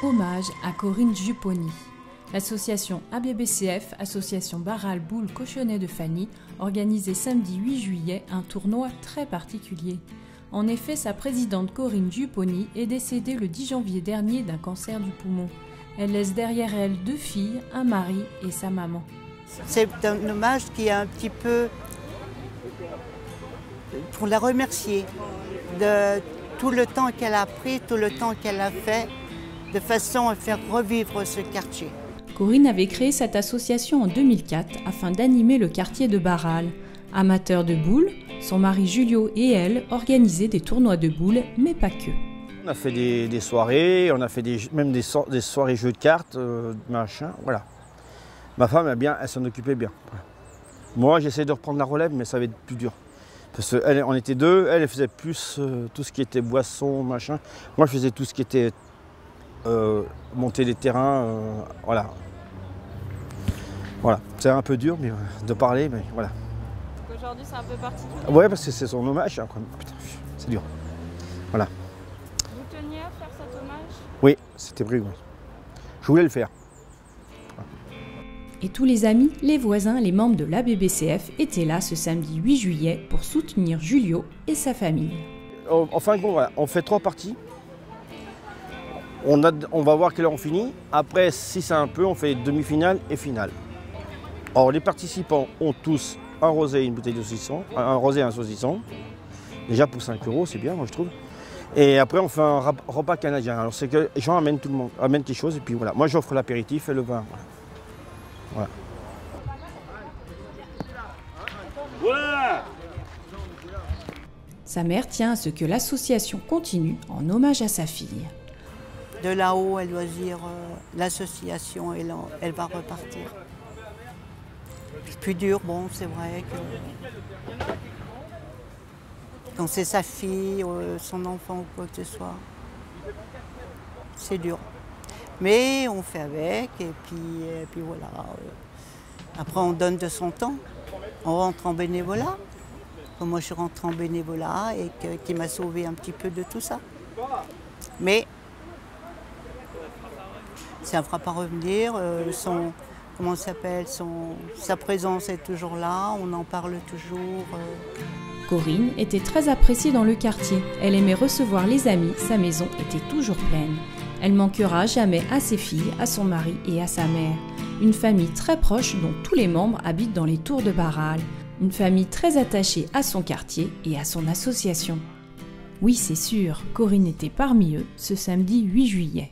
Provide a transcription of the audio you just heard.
Hommage à Corinne Jupponi. L'association ABBCF, Association Barral Boule Cochonnet de Fagny, organisait samedi 8 juillet un tournoi très particulier. En effet, sa présidente Corinne Jupponi est décédée le 10 janvier dernier d'un cancer du poumon. Elle laisse derrière elle 2 filles, un mari et sa maman. C'est un hommage qui est un petit peu pour la remercier de tout le temps qu'elle a pris, tout le temps qu'elle a fait, de façon à faire revivre ce quartier. Corinne avait créé cette association en 2004 afin d'animer le quartier de Barral. Amateur de boules, son mari Julio et elle organisaient des tournois de boules, mais pas que. On a fait des soirées, on a fait même des soirées jeux de cartes, machin, voilà. Ma femme, elle s'en occupait bien. Moi, j'essaie de reprendre la relève, mais ça va être plus dur. Parce qu'on était 2, elle faisait plus tout ce qui était boisson, machin. Moi, je faisais tout ce qui était monter des terrains, voilà. Voilà, c'est un peu dur de parler, mais voilà. Aujourd'hui, c'est un peu particulier. Ouais, parce que c'est son hommage, hein, putain, c'est dur. Voilà. Vous teniez à faire cet hommage? Oui, c'était prévu. Je voulais le faire. Et tous les amis, les voisins, les membres de l'ABBCF étaient là ce samedi 8 juillet pour soutenir Julio et sa famille. En fin de compte, voilà, on fait 3 parties. On va voir quelle heure on finit. Après, si c'est un peu, on fait demi-finale et finale. Alors, les participants ont tous un rosé et une bouteille de saucisson, un rosé et un saucisson. Déjà pour 5 €, c'est bien, moi je trouve. Et après, on fait un repas canadien. Alors, c'est que les gens amènent tout le monde, amènent quelque chose. Et puis voilà, moi j'offre l'apéritif et le vin. Voilà. Voilà. Sa mère tient à ce que l'association continue en hommage à sa fille. De là-haut, elle doit dire l'association, elle va repartir. C'est plus dur, bon, c'est vrai que quand c'est sa fille, son enfant ou quoi que ce soit, c'est dur. Mais on fait avec et puis voilà. Après, on donne de son temps. On rentre en bénévolat. Comme moi, je suis rentrée en bénévolat et qui m'a sauvé un petit peu de tout ça. Mais ça ne fera pas revenir. Comment ça s'appelle, sa présence est toujours là. On en parle toujours. Corinne était très appréciée dans le quartier. Elle aimait recevoir les amis. Sa maison était toujours pleine. Elle manquera jamais à ses filles, à son mari et à sa mère. Une famille très proche dont tous les membres habitent dans les tours de Barral. Une famille très attachée à son quartier et à son association. Oui, c'est sûr, Corinne était parmi eux ce samedi 8 juillet.